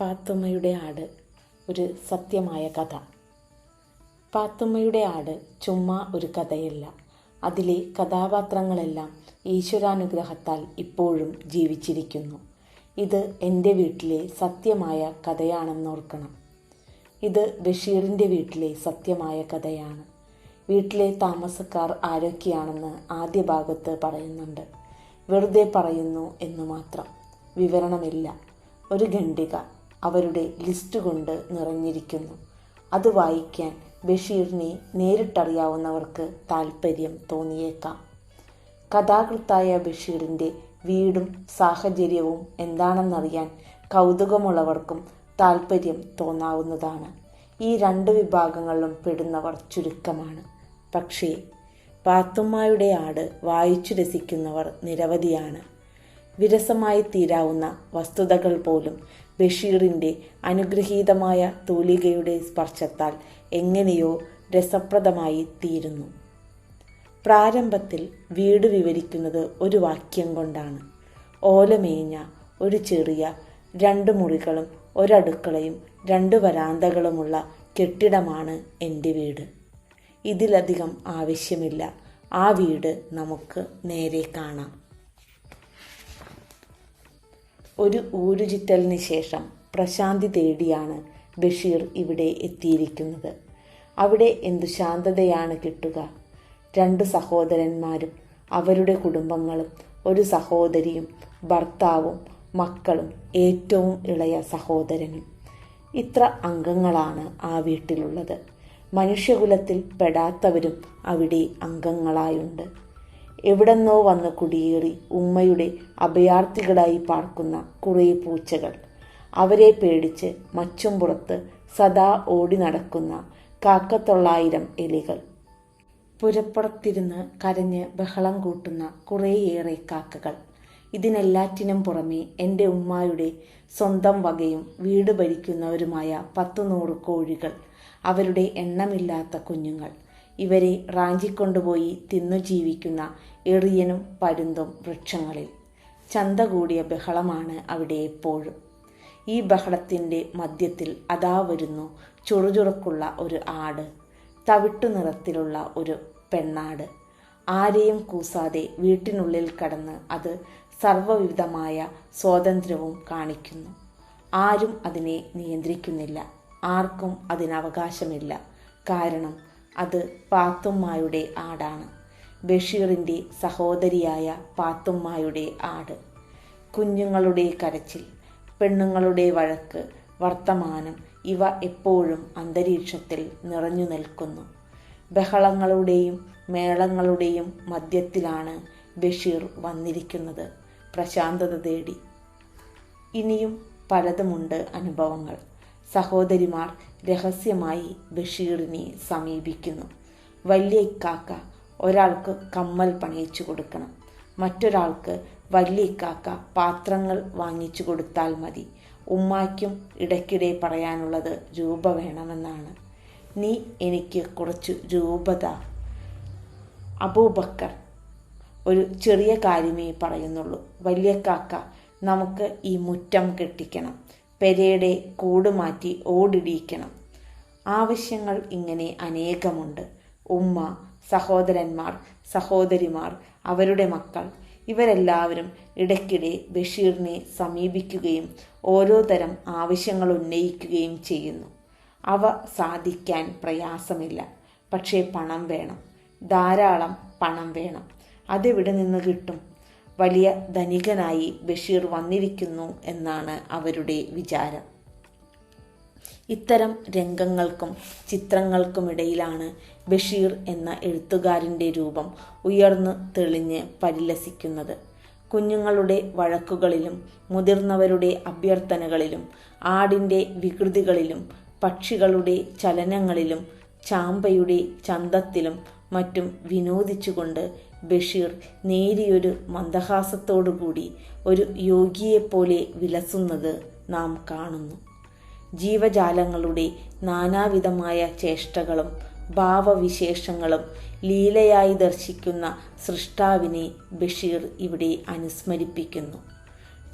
പാത്തുമ്മയുടെ ആട് ഒരു സത്യമായ കഥ. പാത്തുമ്മയുടെ ആട് ചുമ്മാ ഒരു കഥയല്ല. അതിലെ കഥാപാത്രങ്ങളെല്ലാം ഈശ്വരാനുഗ്രഹത്താൽ ഇപ്പോഴും ജീവിച്ചിരിക്കുന്നു. ഇത് എൻ്റെ വീട്ടിലെ സത്യമായ കഥയാണെന്നോർക്കണം. ഇത് ബഷീറിൻ്റെ വീട്ടിലെ സത്യമായ കഥയാണ്. വീട്ടിലെ താമസക്കാർ ആരൊക്കെയാണെന്ന് ആദ്യ ഭാഗത്ത് പറയുന്നുണ്ട്. വെറുതെ പറയുന്നു എന്ന് മാത്രം, വിവരണമില്ല. ഒരു ഖണ്ഡിക അവരുടെ ലിസ്റ്റ് കൊണ്ട് നിറഞ്ഞിരിക്കുന്നു. അത് വായിക്കാൻ ബഷീറിനെ നേരിട്ടറിയാവുന്നവർക്ക് താല്പര്യം തോന്നിയേക്കാം. കഥാകൃത്തായ ബഷീറിൻ്റെ വീടും സാഹചര്യവും എന്താണെന്നറിയാൻ കൗതുകമുള്ളവർക്കും താല്പര്യം തോന്നാവുന്നതാണ്. ഈ രണ്ട് വിഭാഗങ്ങളിലും പെടുന്നവർ ചുരുക്കമാണ്. പക്ഷേ പാത്തുമ്മയുടെ ആട് വായിച്ചു രസിക്കുന്നവർ നിരവധിയാണ്. വിരസമായി തീരാവുന്ന വസ്തുതകൾ പോലും ബഷീറിൻ്റെ അനുഗ്രഹീതമായ തൂലികയുടെ സ്പർശത്താൽ എങ്ങനെയോ രസപ്രദമായി തീരുന്നു. പ്രാരംഭത്തിൽ വീട് വിവരിക്കുന്നത് ഒരു വാക്യം കൊണ്ടാണ്. ഓലമേഞ്ഞ ഒരു ചെറിയ 2 മുറികളും ഒരടുക്കളയും 2 വരാന്തകളുമുള്ള കെട്ടിടമാണ് എൻ്റെ വീട്. ഇതിലധികം ആവശ്യമില്ല. ആ വീട് നമുക്ക് നേരെ കാണാം. ഒരു ഊരുചുറ്റലിന് ശേഷം പ്രശാന്തി തേടിയാണ് ബഷീർ ഇവിടെ എത്തിയിരിക്കുന്നത്. അവിടെ എന്തു ശാന്തതയാണ് കിട്ടുക. 2 സഹോദരന്മാരും അവരുടെ കുടുംബങ്ങളും, ഒരു സഹോദരിയും ഭർത്താവും മക്കളും ഏറ്റവും ഇളയ സഹോദരനും. ഇത്ര അംഗങ്ങളാണ് ആ വീട്ടിലുള്ളത്. മനുഷ്യകുലത്തിൽ പെടാത്തവരും അവിടെ അംഗങ്ങളായുണ്ട്. എവിടെന്നോ വന്ന് കുടിയേറി ഉമ്മയുടെ അഭയാർത്ഥികളായി പാർക്കുന്ന കുറേ പൂച്ചകൾ, അവരെ പേടിച്ച് മച്ചുംപുറത്ത് സദാ ഓടി നടക്കുന്ന 1,900 എലികൾ, പുരപ്പുറത്തിരുന്ന് കരഞ്ഞ് ബഹളം കൂട്ടുന്ന കുറേയേറെ കാക്കകൾ. ഇതിനെല്ലാറ്റിനും പുറമെ എൻ്റെ ഉമ്മായുടെ സ്വന്തം വകയും വീട് ഭരിക്കുന്നവരുമായ 10-100 കോഴികൾ, അവരുടെ എണ്ണമില്ലാത്ത കുഞ്ഞുങ്ങൾ. ഇവരെ റാഞ്ചിക്കൊണ്ടുപോയി തിന്നു ജീവിക്കുന്ന എറിയനും പരുന്തും വൃക്ഷങ്ങളിൽ. ചന്ത കൂടിയ ബഹളമാണ് അവിടെ എപ്പോഴും. ഈ ബഹളത്തിൻ്റെ മധ്യത്തിൽ അതാ വരുന്നു ചുറുചുറുക്കുള്ള ഒരു ആട്, തവിട്ടു നിറത്തിലുള്ള ഒരു പെണ്ണാട്. ആരെയും കൂസാതെ വീട്ടിനുള്ളിൽ കടന്ന് അത് സർവ്വവിധമായ സ്വാതന്ത്ര്യവും കാണിക്കുന്നു. ആരും അതിനെ നിയന്ത്രിക്കുന്നില്ല. ആർക്കും അതിനവകാശമില്ല. കാരണം അത് പാത്തുമ്മയുടെ ആടാണ്. ബഷീറിൻ്റെ സഹോദരിയായ പാത്തുമ്മയുടെ ആട്. കുഞ്ഞുങ്ങളുടെ കരച്ചിൽ, പെണ്ണുങ്ങളുടെ വഴക്ക്, വർത്തമാനം, ഇവ എപ്പോഴും അന്തരീക്ഷത്തിൽ നിറഞ്ഞു നിൽക്കുന്നു. ബഹളങ്ങളുടെയും മേളങ്ങളുടെയും മധ്യത്തിലാണ് ബഷീർ വന്നിരിക്കുന്നത്, പ്രശാന്തത തേടി. ഇനിയും പലതുമുണ്ട് അനുഭവങ്ങൾ. സഹോദരിമാർ രഹസ്യമായി ബഷീറിനെ സമീപിക്കുന്നു. വലിയ ഇക്കാക്ക ഒരാൾക്ക് കമ്മൽ പണിയിച്ചു കൊടുക്കണം, മറ്റൊരാൾക്ക് വലിയ ഇക്കാക്ക പാത്രങ്ങൾ വാങ്ങിച്ചു കൊടുത്താൽ മതി. ഉമ്മായ്ക്കും ഇടയ്ക്കിടെ പറയാനുള്ളത് രൂപ വേണമെന്നാണ്. നീ എനിക്ക് കുറച്ച് രൂപ താ. അബൂബക്കർ ഒരു ചെറിയ കാര്യമേ പറയുന്നുള്ളൂ. വലിയ കാക്ക, നമുക്ക് ഈ മുറ്റം കെട്ടിക്കണം, പെരയുടെ കൂട് മാറ്റി ഓടിടിയിക്കണം. ആവശ്യങ്ങൾ ഇങ്ങനെ അനേകമുണ്ട്. ഉമ്മ, സഹോദരന്മാർ, സഹോദരിമാർ, അവരുടെ മക്കൾ, ഇവരെല്ലാവരും ഇടയ്ക്കിടെ ബഷീറിനെ സമീപിക്കുകയും ഓരോ തരം ആവശ്യങ്ങൾ ഉന്നയിക്കുകയും ചെയ്യുന്നു. അവ സാധിക്കാൻ പ്രയാസമില്ല. പക്ഷേ പണം വേണം, ധാരാളം പണം വേണം. അതെവിടെ നിന്ന് കിട്ടും? വലിയ ധനികനായി ബഷീർ വന്നിരിക്കുന്നു എന്നാണ് അവരുടെ വിചാരം. ഇത്തരം രംഗങ്ങൾക്കും ചിത്രങ്ങൾക്കുമിടയിലാണ് ബഷീർ എന്ന എഴുത്തുകാരൻ്റെ രൂപം ഉയർന്നു തെളിഞ്ഞ് പരിലസിക്കുന്നത്. കുഞ്ഞുങ്ങളുടെ വഴക്കുകളിലും മുതിർന്നവരുടെ അഭ്യർത്ഥനകളിലും ആടിൻ്റെ വികൃതികളിലും പക്ഷികളുടെ ചലനങ്ങളിലും ചാമ്പയുടെ ചന്തത്തിലും മറ്റും വിനോദിച്ചുകൊണ്ട് ബഷീർ നേരിയൊരു മന്ദഹാസത്തോടുകൂടി ഒരു യോഗിയെപ്പോലെ വിലസുന്നത് നാം കാണുന്നു. ജീവജാലങ്ങളുടെ നാനാവിധമായ ചേഷ്ടകളും ഭാവവിശേഷങ്ങളും ലീലയായി ദർശിക്കുന്ന സൃഷ്ടാവിനെ ബഷീർ ഇവിടെ അനുസ്മരിപ്പിക്കുന്നു.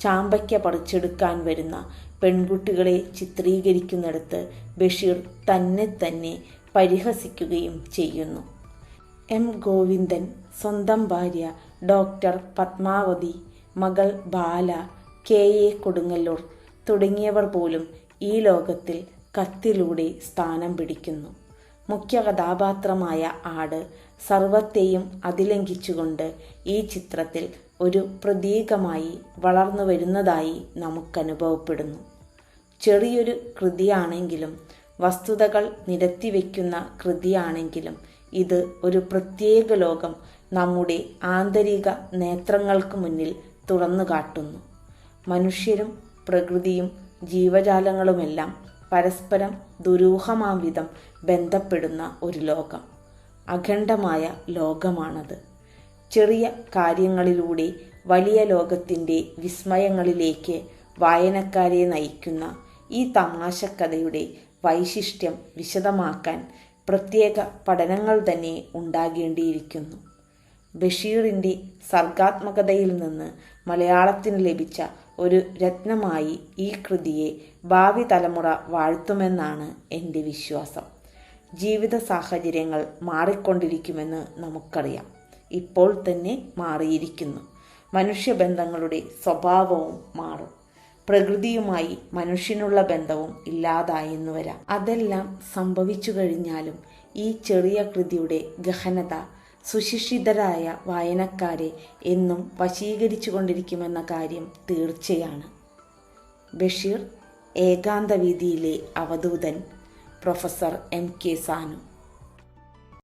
ചാമ്പയ്ക്ക പറിച്ചെടുക്കാൻ വരുന്ന പെൺകുട്ടികളെ ചിത്രീകരിക്കുന്നിടത്ത് ബഷീർ തന്നെ പരിഹസിക്കുകയും ചെയ്യുന്നു. എം. ഗോവിന്ദൻ, സ്വന്തം ഭാര്യ ഡോക്ടർ പത്മാവതി, മകൾ ബാല, കെ.എ. കൊടുങ്ങല്ലൂർ തുടങ്ങിയവർ പോലും ഈ ലോകത്തിൽ കത്തിലൂടെ സ്ഥാനം പിടിക്കുന്നു. മുഖ്യ കഥാപാത്രമായ ആട് സർവത്തെയും അതിലംഘിച്ചുകൊണ്ട് ഈ ചിത്രത്തിൽ ഒരു പ്രതീകമായി വളർന്നു വരുന്നതായി നമുക്കനുഭവപ്പെടുന്നു. ചെറിയൊരു കൃതിയാണെങ്കിലും, വസ്തുതകൾ നിരത്തിവെക്കുന്ന കൃതിയാണെങ്കിലും ഇത് ഒരു പ്രത്യേക ലോകം നമ്മുടെ ആന്തരിക നേത്രങ്ങൾക്ക് മുന്നിൽ തുറന്നു കാട്ടുന്നു. മനുഷ്യരും പ്രകൃതിയും ജീവജാലങ്ങളുമെല്ലാം പരസ്പരം ദുരൂഹമാം വിധം ബന്ധപ്പെടുന്ന ഒരു ലോകം, അഖണ്ഡമായ ലോകമാണത്. ചെറിയ കാര്യങ്ങളിലൂടെ വലിയ ലോകത്തിൻ്റെ വിസ്മയങ്ങളിലേക്ക് വായനക്കാരെ നയിക്കുന്ന ഈ തമാശക്കഥയുടെ വൈശിഷ്ട്യം വിശദമാക്കാൻ പ്രത്യേക പഠനങ്ങൾ തന്നെ ഉണ്ടാകേണ്ടിയിരിക്കുന്നു. ബഷീറിൻ്റെ സർഗാത്മകതയിൽ നിന്ന് മലയാളത്തിന് ലഭിച്ച ഒരു രത്നമായി ഈ കൃതിയെ ഭാവി തലമുറ വാഴ്ത്തുമെന്നാണ് എൻ്റെ വിശ്വാസം. ജീവിത സാഹചര്യങ്ങൾ മാറിക്കൊണ്ടിരിക്കുമെന്ന് നമുക്കറിയാം. ഇപ്പോൾ തന്നെ മാറിയിരിക്കുന്നു. മനുഷ്യബന്ധങ്ങളുടെ സ്വഭാവവും മാറും. പ്രകൃതിയുമായി മനുഷ്യനുള്ള ബന്ധവും ഇല്ലാതായെന്നു വരാം. അതെല്ലാം സംഭവിച്ചു കഴിഞ്ഞാലും ഈ ചെറിയ കൃതിയുടെ ഗഹനത സുശിക്ഷിതരായ വായനക്കാരെ എന്നും വശീകരിച്ചു കൊണ്ടിരിക്കുമെന്ന കാര്യം തീർച്ചയാണ്. ബഷീർ, ഏകാന്തവീതിയിലെ അവധൂതൻ, പ്രൊഫസർ എം. കെ. സാനു.